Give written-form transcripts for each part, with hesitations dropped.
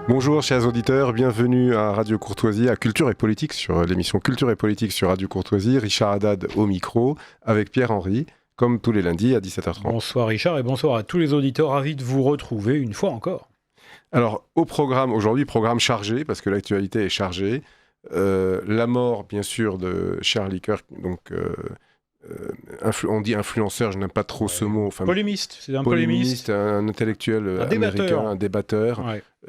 Bonjour chers auditeurs, bienvenue à Radio Courtoisie, à Culture et Politique, sur l'émission Culture et Politique sur Radio Courtoisie. Richard Haddad au micro, avec Pierre-Henri, comme tous les lundis à 17h30. Bonsoir Richard et bonsoir à tous les auditeurs, ravis de vous retrouver une fois encore. Alors au programme aujourd'hui, programme chargé, parce que l'actualité est chargée. La mort bien sûr de Charlie Kirk, donc... on dit influenceur, je n'aime pas trop ce mot. Enfin, polémiste, c'est un polémiste, un intellectuel américain, un débatteur,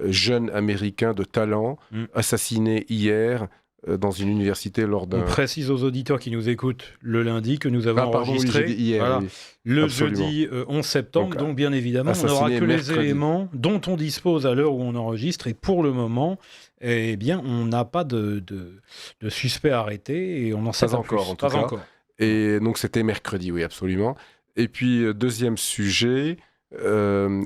jeune américain de talent, assassiné hier dans une université lors d'un... On précise aux auditeurs qui nous écoutent le lundi que nous avons enregistré hier, le jeudi 11 septembre, donc bien évidemment on n'aura que les éléments dont on dispose à l'heure où on enregistre, et pour le moment, eh bien, on n'a pas de suspect arrêté et on n'en sait pas encore, plus. En tout cas. Encore. Et donc c'était mercredi, oui, absolument. Et puis, deuxième sujet, la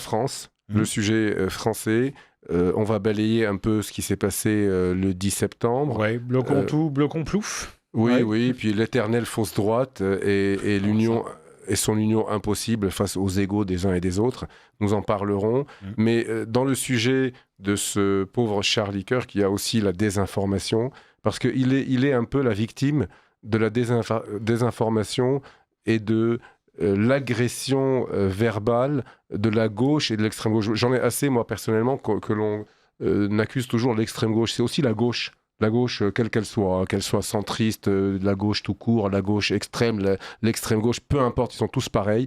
France, le sujet français. On va balayer un peu ce qui s'est passé le 10 septembre. Oui, bloquons tout, bloquons plouf. Oui, puis l'éternelle fausse droite et l'union... et son union impossible face aux égos des uns et des autres. Nous en parlerons. Mais dans le sujet de ce pauvre Charlie Kirk, il y a aussi la désinformation, parce qu'il est un peu la victime de la désinformation et de l'agression verbale de la gauche et de l'extrême gauche. J'en ai assez, moi, personnellement, que l'on accuse toujours l'extrême gauche. C'est aussi la gauche. La gauche, quelle qu'elle soit centriste, la gauche tout court, la gauche extrême, l'extrême gauche, peu importe, ils sont tous pareils.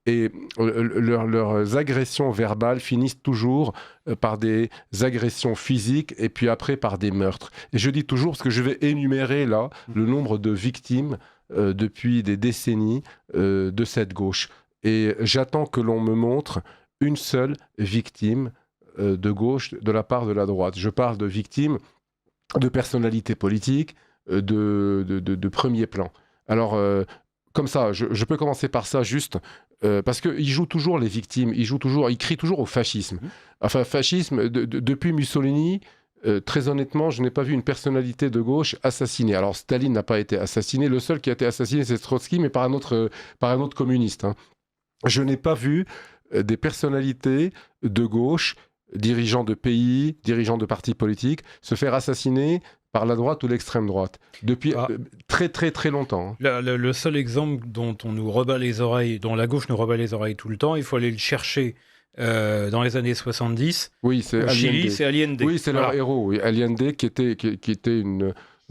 Et leurs agressions verbales finissent toujours par des agressions physiques et puis après par des meurtres. Et je dis toujours, parce que je vais énumérer là le nombre de victimes depuis des décennies de cette gauche. Et j'attends que l'on me montre une seule victime de gauche de la part de la droite. Je parle de victimes de personnalités politiques, de premier plan. Alors, comme ça, je peux commencer par ça juste, parce qu'ils jouent toujours les victimes, ils crient toujours au fascisme. Enfin, fascisme, depuis Mussolini, très honnêtement, je n'ai pas vu une personnalité de gauche assassinée. Alors, Staline n'a pas été assassiné, le seul qui a été assassiné, c'est Trotsky, mais par un autre communiste. Hein. Je n'ai pas vu des personnalités de gauche, dirigeants de pays, dirigeants de partis politiques, se faire assassiner par la droite ou l'extrême droite, depuis très très très longtemps. Le seul exemple dont on nous rebat les oreilles, dont la gauche nous rebat les oreilles tout le temps, il faut aller le chercher dans les années 70. Oui, c'est Chili, c'est Allende. Oui, c'est leur héros, oui. Allende qui était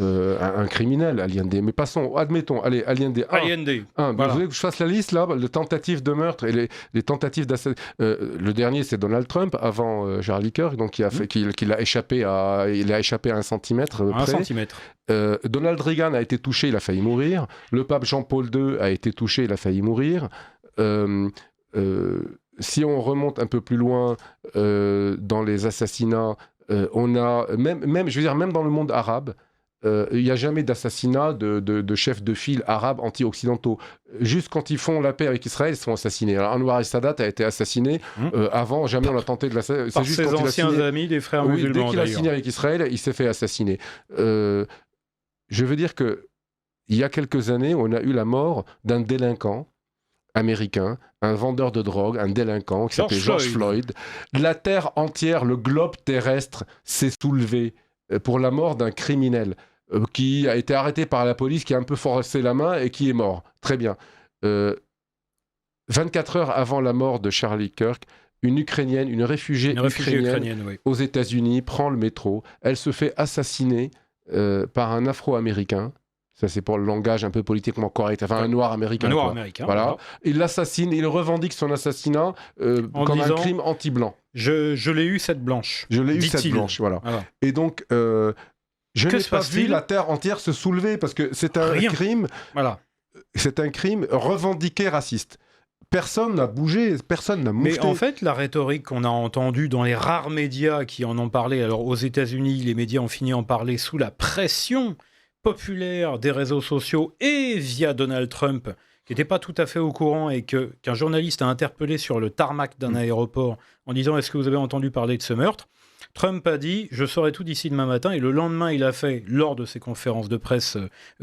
un criminel, Allende. Mais passons, admettons, allez, Allende. Vous voulez que je fasse la liste, là, les tentatives de meurtre et les tentatives d'assassinat. Le dernier, c'est Donald Trump, avant Charlie Kirk, donc qu'il a échappé à 1 centimètre. Donald Reagan a été touché, il a failli mourir. Le pape Jean-Paul II a été touché, il a failli mourir. Si on remonte un peu plus loin dans les assassinats, on a, même dans le monde arabe, il n'y a jamais d'assassinat de chefs de file arabes anti-occidentaux. Juste quand ils font la paix avec Israël, ils sont assassinés. Alors Anwar el-Sadat a été assassiné avant, jamais on a tenté de l'assassiner. Par ses anciens amis des frères musulmans. Dès qu'il a signé avec Israël, il s'est fait assassiner. Je veux dire qu'il y a quelques années, on a eu la mort d'un délinquant américain, un vendeur de drogue, un délinquant qui s'appelait George Floyd. La terre entière, le globe terrestre s'est soulevé pour la mort d'un criminel qui a été arrêté par la police, qui a un peu forcé la main et qui est mort. Très bien. 24 heures avant la mort de Charlie Kirk, une réfugiée ukrainienne aux États-Unis prend le métro. Elle se fait assassiner par un Afro-Américain. Ça, c'est pour le langage un peu politiquement correct. Enfin, un noir américain. Un noir américain. Voilà. Il l'assassine, il revendique son assassinat comme un crime anti-blanc. Je l'ai eu, cette blanche. Voilà. Et donc, je n'ai pas vu la terre entière se soulever, parce que c'est un crime. Voilà. C'est un crime revendiqué raciste. Personne n'a bougé, personne n'a moufté. Mais en fait, la rhétorique qu'on a entendue dans les rares médias qui en ont parlé, alors aux États-Unis, les médias ont fini en parler sous la pression populaire des réseaux sociaux et via Donald Trump, qui n'était pas tout à fait au courant et qu'un journaliste a interpellé sur le tarmac d'un aéroport en disant « Est-ce que vous avez entendu parler de ce meurtre ?» Trump a dit « Je saurai tout d'ici demain matin » et le lendemain, il a fait, lors de ses conférences de presse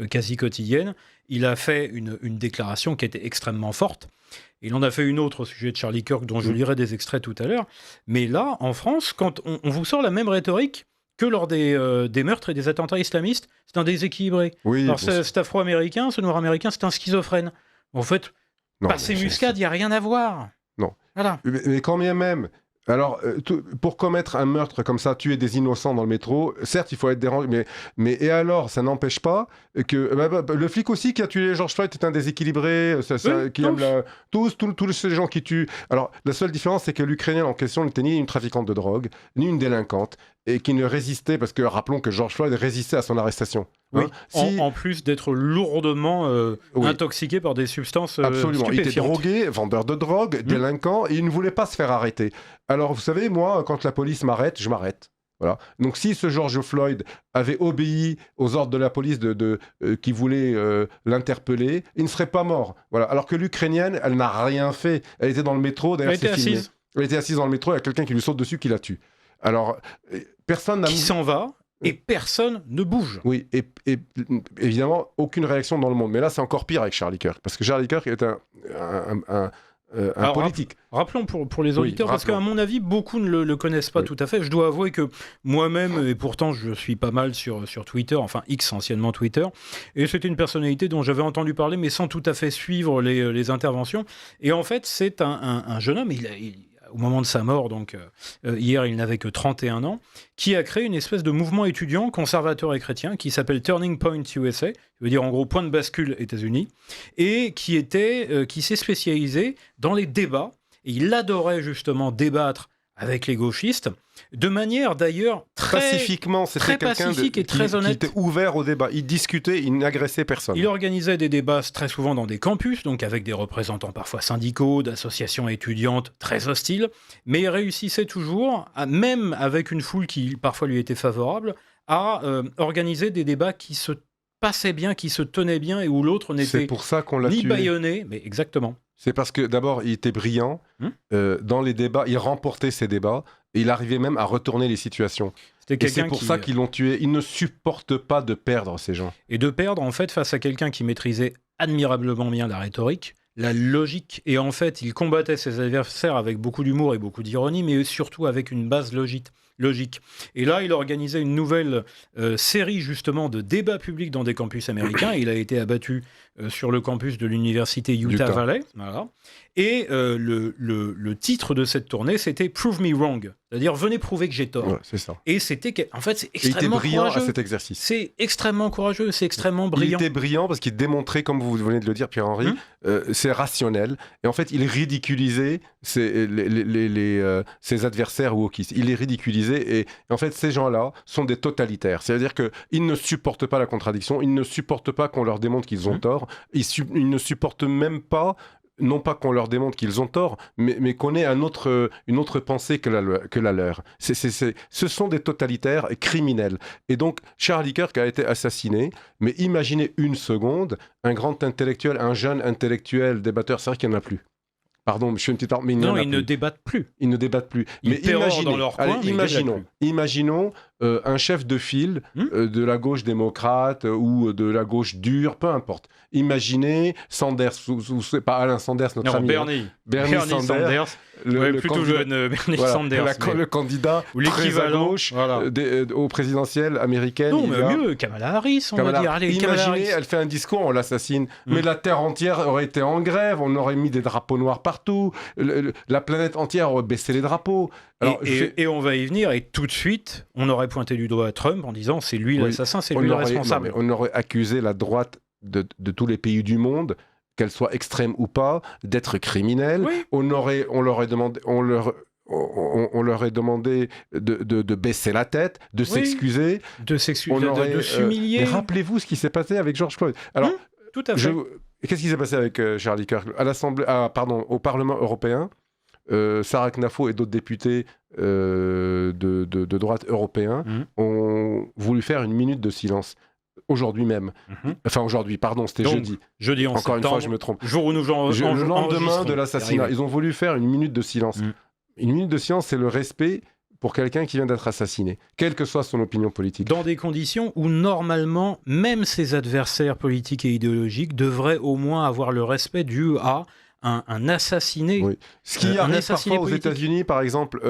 quasi quotidiennes, il a fait une déclaration qui était extrêmement forte. Il en a fait une autre au sujet de Charlie Kirk, dont je lirai des extraits tout à l'heure. Mais là, en France, quand on vous sort la même rhétorique que lors des meurtres et des attentats islamistes, c'est un déséquilibré. Oui, alors cet afro-américain, ce noir-américain, c'est un schizophrène. En fait, passé Muscade, il n'y a rien à voir. Non. Voilà. Mais quand bien même... Alors, pour commettre un meurtre comme ça, tuer des innocents dans le métro, certes, il faut être dérangé, mais et alors, ça n'empêche pas que... le flic aussi qui a tué George Floyd est un déséquilibré, qui aime tous ces gens qui tuent... Alors, la seule différence, c'est que l'Ukrainienne en question n'était ni une trafiquante de drogue, ni une délinquante, et qui ne résistait, parce que rappelons que George Floyd résistait à son arrestation. Oui, en plus d'être lourdement intoxiqué par des substances Absolument, stupéfiantes. Il était drogué, vendeur de drogue, délinquant, et il ne voulait pas se faire arrêter. Alors, vous savez, moi, quand la police m'arrête, je m'arrête. Voilà. Donc, si ce George Floyd avait obéi aux ordres de la police qui voulait l'interpeller, il ne serait pas mort. Voilà. Alors que l'Ukrainienne, elle n'a rien fait. Elle était dans le métro, d'ailleurs, c'est filmé. Elle était assise dans le métro, il y a quelqu'un qui lui saute dessus, qui la tue. Alors, personne n'a... Qui s'en va et personne ne bouge. Oui, et évidemment, aucune réaction dans le monde. Mais là, c'est encore pire avec Charlie Kirk. Parce que Charlie Kirk est un politique. Rappelons pour les auditeurs, parce qu'à mon avis, beaucoup ne le connaissent pas tout à fait. Je dois avouer que moi-même, et pourtant je suis pas mal sur Twitter, enfin X, anciennement Twitter, et c'était une personnalité dont j'avais entendu parler, mais sans tout à fait suivre les interventions. Et en fait, c'est un jeune homme, au moment de sa mort, donc hier, il n'avait que 31 ans, qui a créé une espèce de mouvement étudiant conservateur et chrétien qui s'appelle Turning Point USA, qui veut dire en gros point de bascule États-Unis, et qui s'est spécialisé dans les débats. Et il adorait justement débattre avec les gauchistes, de manière d'ailleurs très pacifiquement, c'était très pacifique et très honnête. Qui était ouvert au débat. Il discutait, il n'agressait personne. Il organisait des débats très souvent dans des campus, donc avec des représentants parfois syndicaux, d'associations étudiantes très hostiles, mais il réussissait toujours, même avec une foule qui parfois lui était favorable, à organiser des débats qui se passaient bien, qui se tenaient bien et où l'autre n'était ni bâillonné, mais exactement. C'est parce que d'abord, il était brillant. Dans les débats, il remportait ses débats et il arrivait même à retourner les situations. Et c'est pour ça qu'ils l'ont tué. Ils ne supportent pas de perdre, ces gens. Et de perdre, en fait, face à quelqu'un qui maîtrisait admirablement bien la rhétorique, la logique. Et en fait, il combattait ses adversaires avec beaucoup d'humour et beaucoup d'ironie, mais surtout avec une base logique. Et là, il organisait une nouvelle série justement de débats publics dans des campus américains. Il a été abattu sur le campus de l'université Utah Valley. Voilà. Et le titre de cette tournée, c'était « Prove me wrong », c'est-à-dire « Venez prouver que j'ai tort ». Ouais, c'est ça. Et c'était, en fait, c'est extrêmement il était brillant courageux. À cet exercice. C'est extrêmement courageux, c'est extrêmement brillant. Il était brillant parce qu'il démontrait, comme vous venez de le dire, Pierre-Henri, c'est rationnel. Et en fait, il ridiculisait ses adversaires wokistes. Il les ridiculisait. Et en fait, ces gens-là sont des totalitaires. C'est-à-dire qu'ils ne supportent pas la contradiction, ils ne supportent pas qu'on leur démontre qu'ils ont tort, ils ne supportent même pas, non pas qu'on leur démontre qu'ils ont tort, mais qu'on ait une autre pensée que la leur. Ce sont des totalitaires criminels. Et donc, Charlie Kirk a été assassiné, mais imaginez une seconde, un grand intellectuel, un jeune intellectuel débatteur, c'est vrai qu'il n'y en a plus. Pardon, je suis une petite arme, mais ils ne débattent plus. Ils ne débattent plus. Mais imaginons un chef de file de la gauche démocrate ou de la gauche dure, peu importe. Imaginez Sanders, pas Alain Sanders, notre ami. Bernie Sanders. Plutôt jeune Bernie Sanders. Le candidat ou l'équivalent à gauche au présidentiel américain. Non, mais mieux, Kamala Harris, on va dire. Allez, imaginez, elle fait un discours, on l'assassine. Mais la Terre entière aurait été en grève, on aurait mis des drapeaux noirs partout, la planète entière aurait baissé les drapeaux. Alors, et on va y venir, et tout de suite, on aurait pointé du doigt à Trump en disant c'est lui l'assassin, c'est lui le responsable. On aurait accusé la droite de tous les pays du monde, qu'elle soit extrême ou pas, d'être criminelle. Oui. On leur aurait demandé de baisser la tête, de s'excuser. De s'humilier. Mais rappelez-vous ce qui s'est passé avec George Floyd. Alors, tout à fait. Qu'est-ce qui s'est passé avec Charlie Kirk au Parlement européen, Sarah Knafo et d'autres députés de droite européens ont voulu faire une minute de silence. aujourd'hui même. Enfin, aujourd'hui, pardon, c'était jeudi. Jeudi 11 Encore septembre, une fois, je me trompe. Jour où nous le lendemain de l'assassinat. Ils ont voulu faire une minute de silence. Une minute de silence, c'est le respect pour quelqu'un qui vient d'être assassiné, quelle que soit son opinion politique. Dans des conditions où, normalement, même ses adversaires politiques et idéologiques devraient au moins avoir le respect dû à un assassiné. Oui. Ce qui arrive parfois aux États-Unis, par exemple,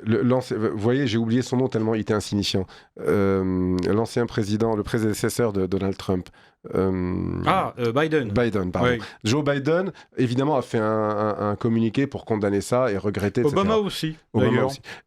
vous voyez, j'ai oublié son nom tellement il était insignifiant. L'ancien président, le prédécesseur de Donald Trump. Biden. Biden, pardon. Oui. Joe Biden, évidemment, a fait un communiqué pour condamner ça et regretter, etc. Obama aussi.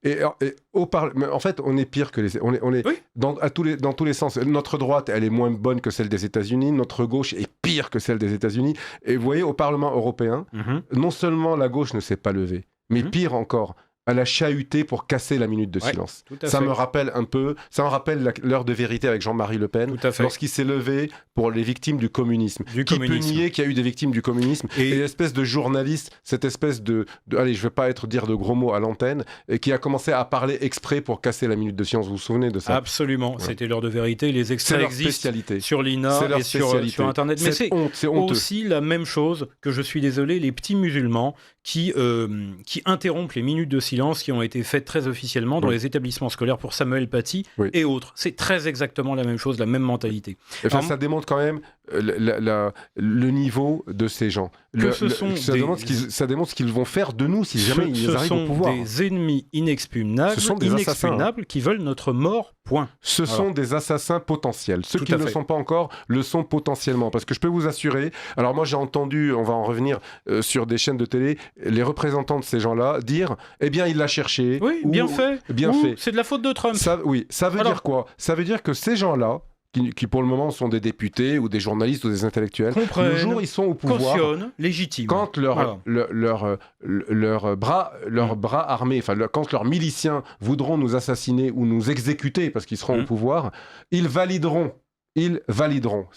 Et en fait, on est pire que les... On est oui. dans tous les sens. Notre droite, elle est moins bonne que celle des États-Unis. Notre gauche est pire que celle des États-Unis. Et vous voyez, au Parlement européen, non seulement la gauche ne s'est pas levée, mais pire encore, elle a chahuté pour casser la minute de silence. Ça me rappelle un peu, ça me rappelle l'heure de vérité avec Jean-Marie Le Pen, lorsqu'il s'est levé pour les victimes du communisme. Qui peut nier qu'il y a eu des victimes du communisme et l'espèce de journaliste, cette espèce allez, je ne vais pas dire de gros mots à l'antenne, et qui a commencé à parler exprès pour casser la minute de silence. Vous vous souvenez de ça? Absolument, c'était l'heure de vérité. Les extraits existent sur l'INA et sur Internet. Mais c'est aussi la même chose que, je suis désolé, les petits musulmans qui interrompent les minutes de silence qui ont été faites très officiellement dans les établissements scolaires pour Samuel Paty et autres. C'est très exactement la même chose, la même mentalité. Enfin, ça démontre quand même le niveau de ces gens. Ça démontre ce qu'ils vont faire de nous si jamais ils arrivent au pouvoir. Ce sont des ennemis inexpugnables qui veulent notre mort, point. Ce sont des assassins potentiels. Ceux qui ne le sont pas encore le sont potentiellement. Parce que je peux vous assurer, alors moi j'ai entendu, on va en revenir sur des chaînes de télé, les représentants de ces gens-là dire, eh bien il l'a cherché. Oui, bien fait. C'est de la faute de Trump. Ça veut dire quoi? Ça veut dire que ces gens-là, qui pour le moment sont des députés ou des journalistes ou des intellectuels, le jour où ils sont au pouvoir, légitime. Quand leurs bras armés, quand leurs miliciens voudront nous assassiner ou nous exécuter parce qu'ils seront au pouvoir, ils valideront.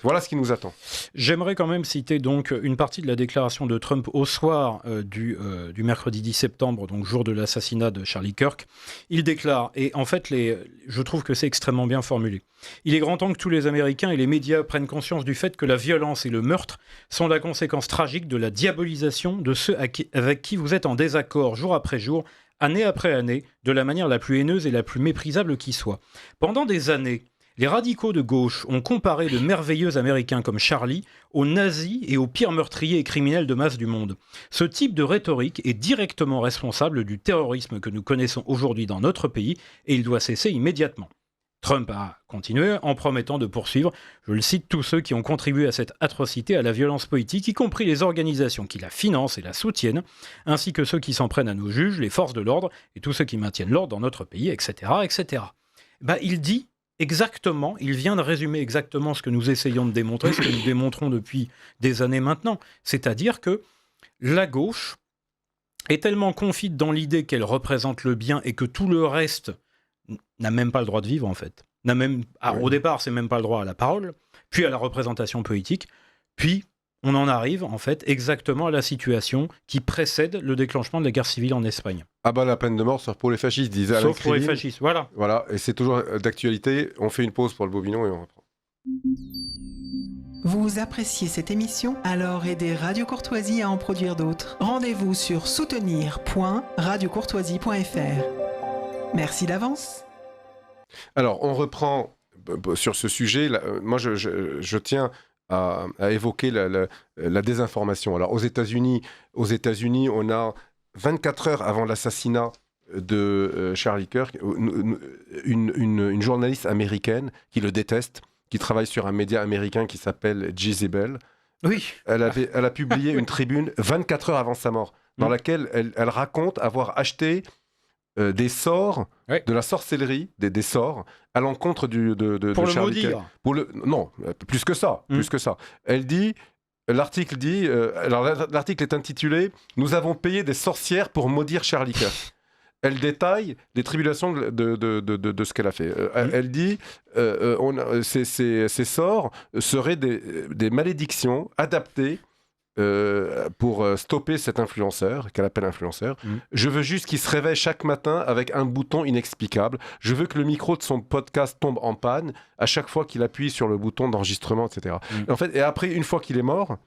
Voilà ce qui nous attend. J'aimerais quand même citer donc une partie de la déclaration de Trump au soir du mercredi 10 septembre, donc jour de l'assassinat de Charlie Kirk. Il déclare, et en fait je trouve que c'est extrêmement bien formulé, « Il est grand temps que tous les Américains et les médias prennent conscience du fait que la violence et le meurtre sont la conséquence tragique de la diabolisation de ceux avec qui vous êtes en désaccord jour après jour, année après année, de la manière la plus haineuse et la plus méprisable qui soit. Pendant des années, les radicaux de gauche ont comparé de merveilleux Américains comme Charlie aux nazis et aux pires meurtriers et criminels de masse du monde. Ce type de rhétorique est directement responsable du terrorisme que nous connaissons aujourd'hui dans notre pays et il doit cesser immédiatement. » Trump a continué en promettant de poursuivre, je le cite, tous ceux qui ont contribué à cette atrocité, à la violence politique, y compris les organisations qui la financent et la soutiennent, ainsi que ceux qui s'en prennent à nos juges, les forces de l'ordre et tous ceux qui maintiennent l'ordre dans notre pays, etc. etc. Il dit exactement, il vient de résumer exactement ce que nous essayons de démontrer, ce que nous démontrons depuis des années maintenant. C'est-à-dire que la gauche est tellement confite dans l'idée qu'elle représente le bien et que tout le reste n'a même pas le droit de vivre, en fait. Au départ, c'est même pas le droit à la parole, puis à la représentation politique, puis on en arrive, en fait, exactement à la situation qui précède le déclenchement de la guerre civile en Espagne. Ah bah la peine de mort, sauf pour les fascistes, disait Alain Krivine. Sauf pour les fascistes, voilà. Voilà, et c'est toujours d'actualité. On fait une pause pour le Bobinon et on reprend. Vous appréciez cette émission? Alors aidez Radio Courtoisie à en produire d'autres. Rendez-vous sur soutenir.radiocourtoisie.fr. Merci d'avance. Alors, on reprend sur ce sujet. Moi, je tiens à évoquer la désinformation. Alors, aux États-Unis, on a 24 heures avant l'assassinat de Charlie Kirk, une journaliste américaine qui le déteste, qui travaille sur un média américain qui s'appelle Jezebel. Oui. Elle a publié une tribune 24 heures avant sa mort, dans laquelle elle raconte avoir acheté des sorts, de la sorcellerie, des sorts, à l'encontre de Charlie Kirk. Non, plus que ça. Elle dit, l'article est intitulé « Nous avons payé des sorcières pour maudire Charlie Kirk ». Elle détaille les tribulations de ce qu'elle a fait. Elle dit ces sorts seraient des malédictions adaptées pour stopper cet influenceur, qu'elle appelle influenceur. Je veux juste qu'il se réveille chaque matin avec un bouton inexplicable. Je veux que le micro de son podcast tombe en panne à chaque fois qu'il appuie sur le bouton d'enregistrement, etc. Et en fait, et après, une fois qu'il est mort,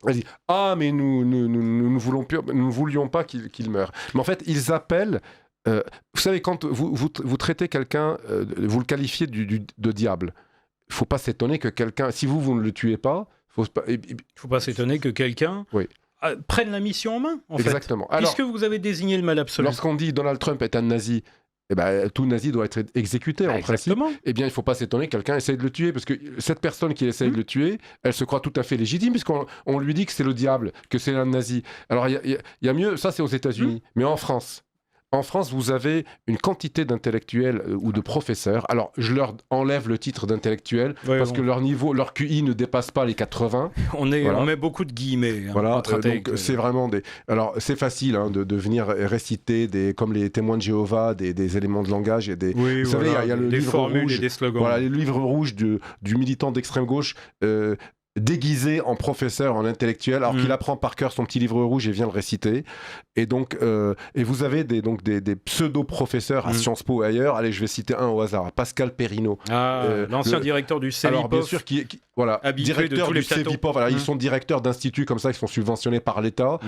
elle dit « Ah, mais nous ne voulions pas qu'il meure. » Mais en fait, ils appellent... vous savez, quand vous traitez quelqu'un, vous le qualifiez de diable. Il ne faut pas s'étonner que quelqu'un... Si vous ne le tuez pas, il ne faut pas s'étonner que quelqu'un prenne la mission en main, en Exactement. fait. Puisque vous avez désigné le mal absolu. Lorsqu'on dit Donald Trump est un nazi, eh ben, tout nazi doit être exécuté en principe. Eh bien, il ne faut pas s'étonner que quelqu'un essaye de le tuer, parce que cette personne qui essaye de le tuer, elle se croit tout à fait légitime, puisqu'on lui dit que c'est le diable, que c'est un nazi. Alors, il y a mieux, ça c'est aux États-Unis, mais en France... En France, vous avez une quantité d'intellectuels ou de professeurs. Alors, je leur enlève le titre d'intellectuel parce que leur niveau, leur QI ne dépasse pas les 80. On met beaucoup de guillemets. Voilà, donc c'est vraiment des... Alors, c'est facile de venir réciter comme les témoins de Jéhovah, des éléments de langage et des... vous savez, il y a le livre formules rouge, et des slogans. Voilà, les livres rouges du militant d'extrême gauche. Déguisé en professeur, en intellectuel, alors qu'il apprend par cœur son petit livre rouge et vient le réciter. Et donc, et vous avez des pseudo-professeurs à Sciences Po et ailleurs. Allez, je vais citer un au hasard. Pascal Perrineau. L'ancien directeur du CEVIPOF. Alors, bien sûr, directeur du CEVIPOF. Voilà, ils sont directeurs d'instituts comme ça, qui sont subventionnés par l'État,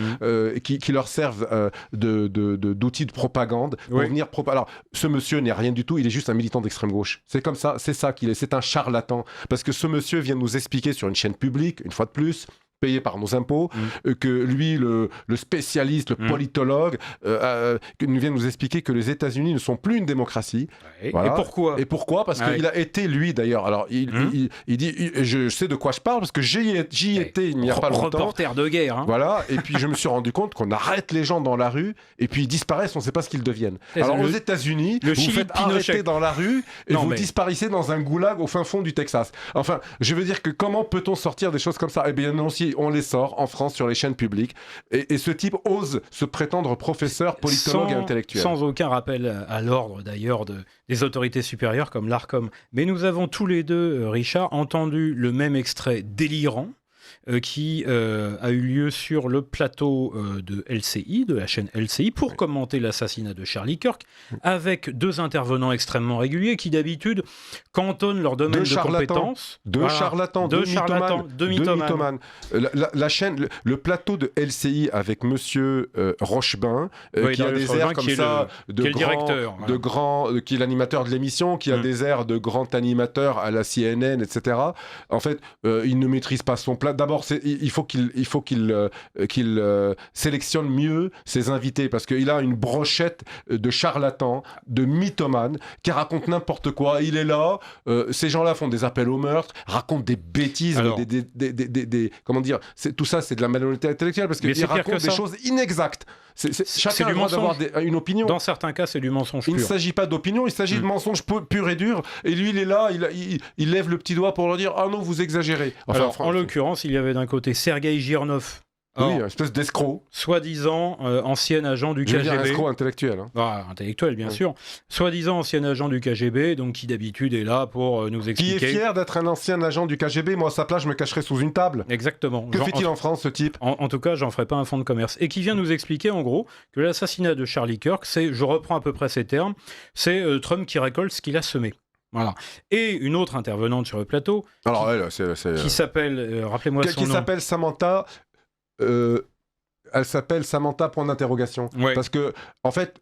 qui leur servent d'outils de propagande pour venir... Alors, ce monsieur n'est rien du tout, il est juste un militant d'extrême gauche. C'est comme ça, c'est ça qu'il est. C'est un charlatan. Parce que ce monsieur vient nous expliquer sur une chaîne public, une fois de plus, payé par nos impôts, que lui, le spécialiste, le politologue, vient nous expliquer que les États-Unis ne sont plus une démocratie. Voilà. Et pourquoi Parce qu'il a été, lui, d'ailleurs. Alors, il dit, je sais de quoi je parle, parce que j'y étais il n'y a pas longtemps. Reporter de guerre. Hein. Voilà, et puis je me suis rendu compte qu'on arrête les gens dans la rue, et puis ils disparaissent, on ne sait pas ce qu'ils deviennent. Alors, aux États-Unis, vous faites arrêter dans la rue, et vous disparaissez dans un goulag au fin fond du Texas. Enfin, je veux dire que comment peut-on sortir des choses comme ça ? Eh bien, non, si on les sort en France sur les chaînes publiques. Et ce type ose se prétendre professeur, politologue et intellectuel. Sans aucun rappel à l'ordre, d'ailleurs, des autorités supérieures comme l'ARCOM. Mais nous avons tous les deux, Richard, entendu le même extrait délirant qui a eu lieu sur le plateau de LCI, de la chaîne LCI, pour commenter l'assassinat de Charlie Kirk, avec deux intervenants extrêmement réguliers qui d'habitude cantonnent leur domaine de compétences. Deux charlatans, deux mythomanes. La chaîne, le plateau de LCI avec Monsieur Rochebain, qui a des airs comme ça, qui est l'animateur de l'émission, qui a des airs de grand animateur à la CNN, etc. En fait, il ne maîtrise pas son plat. D'abord, il faut qu'il sélectionne mieux ses invités, parce qu'il a une brochette de charlatans, de mythomanes, qui racontent n'importe quoi. Il est là, ces gens-là font des appels au meurtre, racontent des bêtises, comment dire, tout ça c'est de la malhonnêteté intellectuelle, parce qu'ils racontent des choses inexactes. Chacun a le droit d'avoir une opinion. Dans certains cas, c'est du mensonge pur. Il ne s'agit pas d'opinion, il s'agit de mensonge pur et dur. Et lui, il est là, il lève le petit doigt pour leur dire « Ah non, vous exagérez ». Alors, en l'occurrence, il y avait d'un côté Sergueï Girnov. Oui, une espèce d'escroc. Soi-disant ancien agent du KGB. Je veux dire un escroc intellectuel. Intellectuel, bien sûr. Soi-disant ancien agent du KGB, donc qui d'habitude est là pour nous expliquer. Qui est fier d'être un ancien agent du KGB. Moi, à sa place, je me cacherais sous une table. Exactement. Que fait-il en France, ce type ? En tout cas, j'en ferai pas un fonds de commerce. Et qui vient nous expliquer, en gros, que l'assassinat de Charlie Kirk, je reprends à peu près ces termes, c'est Trump qui récolte ce qu'il a semé. Voilà. Et une autre intervenante sur le plateau, qui s'appelle, rappelez-moi son nom. Qui s'appelle Samantha... elle s'appelle Samantha point d'interrogation. Ouais. Parce que, en fait,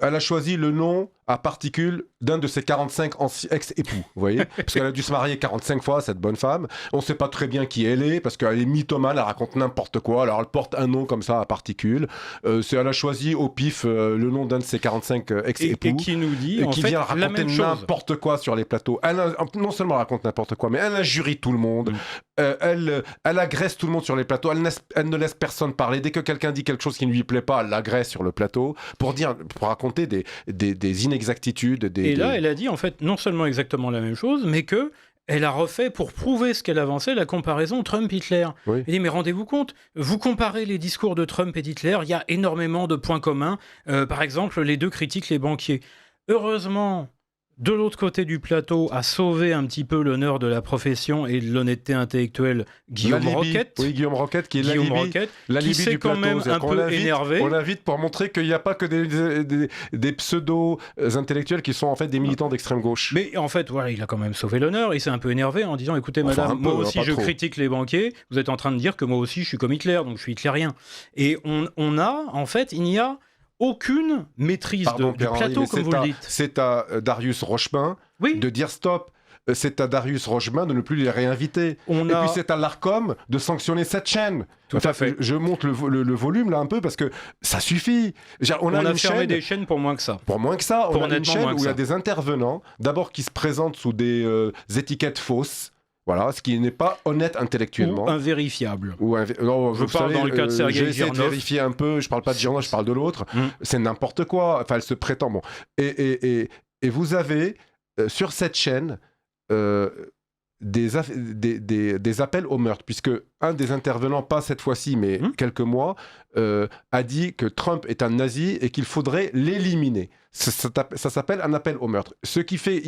elle a choisi le nom à particules d'un de ses 45 ex-époux, vous voyez. Parce qu'elle a dû se marier 45 fois, cette bonne femme. On ne sait pas très bien qui elle est, parce qu'elle est mythomane, elle raconte n'importe quoi. Alors elle porte un nom comme ça à particules. Elle a choisi au pif le nom d'un de ses 45 ex-époux. Et qui nous dit, qui vient raconter n'importe quoi sur les plateaux. Non seulement elle raconte n'importe quoi, mais elle injurie tout le monde. Elle agresse tout le monde sur les plateaux. Elle ne laisse personne parler. Dès que quelqu'un dit quelque chose qui ne lui plaît pas, elle l'agresse sur le plateau pour raconter des inexactitudes. Et là, elle a dit en fait non seulement exactement la même chose, mais que elle a refait, pour prouver ce qu'elle avançait, la comparaison Trump-Hitler. Oui. Elle dit, mais rendez-vous compte, vous comparez les discours de Trump et d'Hitler, il y a énormément de points communs. Par exemple, les deux critiquent les banquiers. Heureusement, de l'autre côté du plateau, a sauvé un petit peu l'honneur de la profession et de l'honnêteté intellectuelle, Guillaume Roquette. Oui, Guillaume Roquette, qui est l'alibi qui s'est quand même un peu énervé. On l'invite pour montrer qu'il n'y a pas que des pseudo-intellectuels qui sont en fait des militants d'extrême gauche. Mais en fait, voilà, il a quand même sauvé l'honneur. Il s'est un peu énervé en disant, écoutez, madame, moi aussi je critique les banquiers. Vous êtes en train de dire que moi aussi je suis comme Hitler, donc je suis hitlérien. Et on a, en fait, il n'y a aucune maîtrise du plateau, comme vous le dites. C'est à Darius Rochemin de dire stop. C'est à Darius Rochemin de ne plus les réinviter. Puis c'est à l'Arcom de sanctionner cette chaîne. Tout à fait. Je monte le volume là un peu parce que ça suffit. On a fermé des chaînes pour moins que ça. Pour moins que ça. On a une chaîne où il y a des intervenants, d'abord qui se présentent sous des étiquettes fausses. Voilà, ce qui n'est pas honnête intellectuellement. Ou invérifiable. Non, je parle dans le cas de Sergei Girnov. J'ai essayé de vérifier un peu, je ne parle pas de Girnov, je parle de l'autre. C'est n'importe quoi. Enfin, elle se prétend. Bon. Et vous avez, sur cette chaîne, des appels au meurtre, puisque un des intervenants, pas cette fois-ci, mais quelques mois, a dit que Trump est un nazi et qu'il faudrait l'éliminer. Ça s'appelle un appel au meurtre. Ce qui fait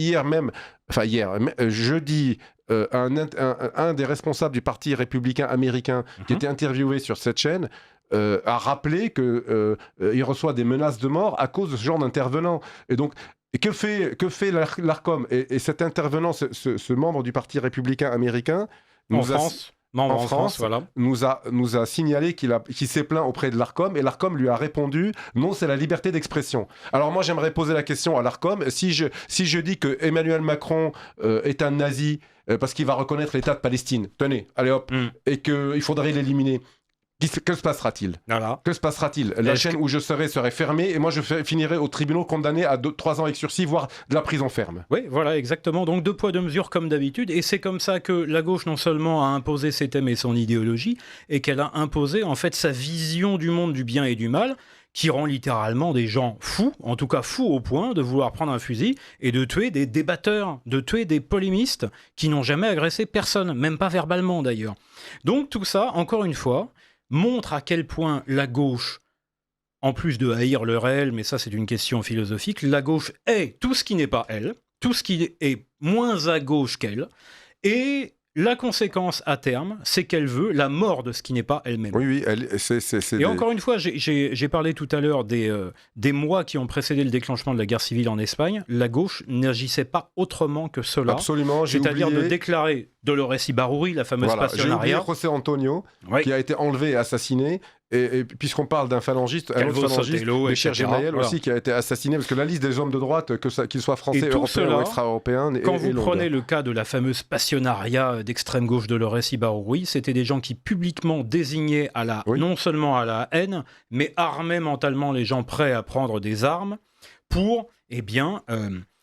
jeudi, un des responsables du Parti républicain américain qui était interviewé sur cette chaîne a rappelé qu'il reçoit des menaces de mort à cause de ce genre d'intervenant. Et donc, que fait l'Arcom et cet intervenant, ce membre du Parti républicain américain, en France, voilà. nous a signalé qu'il s'est plaint auprès de l'Arcom et l'Arcom lui a répondu non, c'est la liberté d'expression. Alors moi j'aimerais poser la question à l'Arcom, si je dis que Emmanuel Macron est un nazi parce qu'il va reconnaître l'État de Palestine, tenez, allez hop, et qu'il faudrait l'éliminer. Que se passera-t-il ? Voilà. Que se passera-t-il ? La chaîne où je serai fermée et moi je finirai au tribunal condamné à 3 ans avec sursis, voire de la prison ferme. Oui, voilà, exactement. Donc 2 poids 2 mesures comme d'habitude. Et c'est comme ça que la gauche non seulement a imposé ses thèmes et son idéologie, et qu'elle a imposé en fait sa vision du monde du bien et du mal, qui rend littéralement des gens fous, en tout cas fous au point de vouloir prendre un fusil et de tuer des débatteurs, de tuer des polémistes qui n'ont jamais agressé personne, même pas verbalement d'ailleurs. Donc tout ça, encore une fois, montre à quel point la gauche, en plus de haïr le réel, mais ça c'est une question philosophique, la gauche est tout ce qui n'est pas elle, tout ce qui est moins à gauche qu'elle, et la conséquence à terme, c'est qu'elle veut la mort de ce qui n'est pas elle-même. Oui, et encore une fois, j'ai parlé tout à l'heure des mois qui ont précédé le déclenchement de la guerre civile en Espagne. La gauche n'agissait pas autrement que cela. Absolument, c'est-à-dire de déclarer Dolores Ibarruri, la fameuse pasionaria. J'ai oublié José Antonio, qui a été enlevé et assassiné. Et puisqu'on parle d'un phalangiste, un autre phalangiste, Michel Gemayel aussi, qui a été assassiné, parce que la liste des hommes de droite, qu'ils soient français, européens ou extra-européens, quand vous prenez le cas de la fameuse pasionaria d'extrême gauche de Dolores Ibarruri, c'était des gens qui publiquement désignaient non seulement à la haine, mais armaient mentalement les gens prêts à prendre des armes pour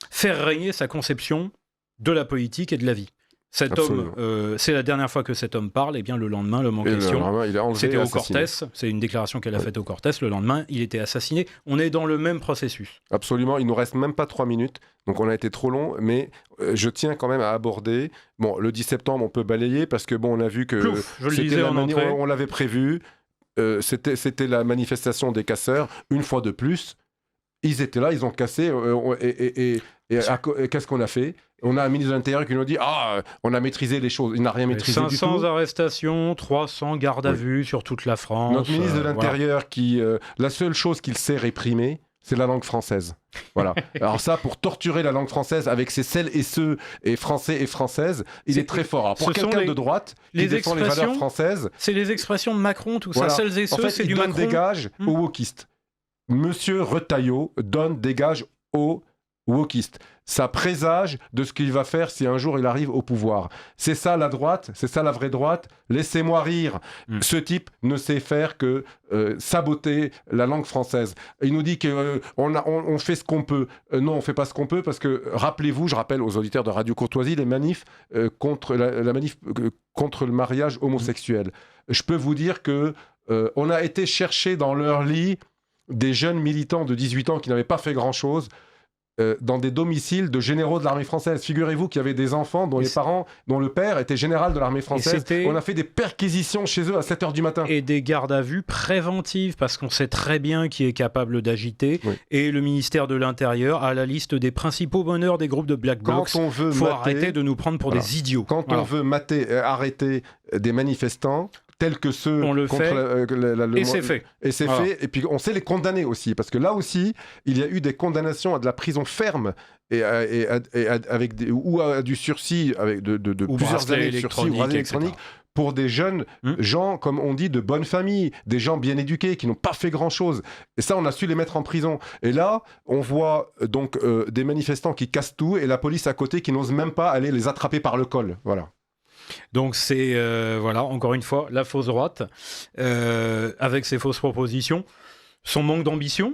faire régner sa conception de la politique et de la vie. Cet homme, c'est la dernière fois que cet homme parle, et bien le lendemain, l'homme en question, c'était au Cortés, c'est une déclaration qu'elle a faite au Cortés, le lendemain, il était assassiné. On est dans le même processus. Absolument, il nous reste même pas 3 minutes, donc on a été trop long, mais je tiens quand même à aborder, le 10 septembre, on peut balayer, parce que on a vu que on l'avait prévu, c'était la manifestation des casseurs, une fois de plus, ils étaient là, ils ont cassé, qu'est-ce qu'on a fait ? On a un ministre de l'Intérieur qui nous dit on a maîtrisé les choses. Il n'a rien maîtrisé du tout. 500 arrestations, 300 gardes à vue sur toute la France. Notre ministre de l'Intérieur la seule chose qu'il sait réprimer, c'est la langue française. Voilà. Alors ça, pour torturer la langue française avec ses celles et ceux et français et françaises, il est très fort. Alors, pour quelqu'un de droite qui défend les valeurs françaises, c'est les expressions de Macron, tout ça. Celles et ceux, c'est du Macron. Il donne des gages aux wokistes. Monsieur Retailleau donne des gages aux wokiste. Ça présage de ce qu'il va faire si un jour il arrive au pouvoir. C'est ça la droite, c'est ça la vraie droite. Laissez-moi rire. Ce type ne sait faire que saboter la langue française. Il nous dit qu'on fait ce qu'on peut. Non, on ne fait pas ce qu'on peut parce que, rappelez-vous, je rappelle aux auditeurs de Radio Courtoisie, les manifs contre la manif contre le mariage homosexuel. Je peux vous dire que on a été chercher dans leur lit des jeunes militants de 18 ans qui n'avaient pas fait grand-chose. dans des domiciles de généraux de l'armée française. Figurez-vous qu'il y avait des enfants dont dont le père était général de l'armée française. On a fait des perquisitions chez eux à 7h du matin. Et des gardes à vue préventives, parce qu'on sait très bien qui est capable d'agiter. Oui. Et le ministère de l'Intérieur a la liste des principaux meneurs des groupes de Black Blocs. Il faut arrêter de nous prendre pour des idiots. Quand on veut arrêter des manifestants, tels que ceux on le fait, et c'est fait. Et c'est fait. Et puis on sait les condamner aussi, parce que là aussi, il y a eu des condamnations à de la prison ferme avec ou à du sursis avec de plusieurs années de sursis ou bracelet électronique. Pour des jeunes gens, comme on dit, de bonne famille, des gens bien éduqués, qui n'ont pas fait grand-chose. Et ça, on a su les mettre en prison. Et là, on voit donc des manifestants qui cassent tout, et la police à côté qui n'ose même pas aller les attraper par le col. Voilà. Donc c'est, voilà, encore une fois, la fausse droite, avec ses fausses propositions, son manque d'ambition.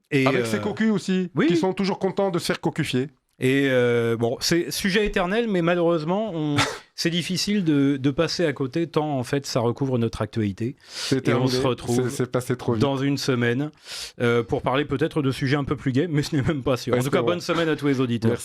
Et avec ses cocus aussi, qui sont toujours contents de se faire cocufier. Et bon, c'est sujet éternel, mais malheureusement, c'est difficile de passer à côté, tant en fait ça recouvre notre actualité. Et on se retrouve passé trop vite. Dans une semaine pour parler peut-être de sujets un peu plus gais, mais ce n'est même pas sûr. En tout cas, bonne semaine à tous les auditeurs. Merci.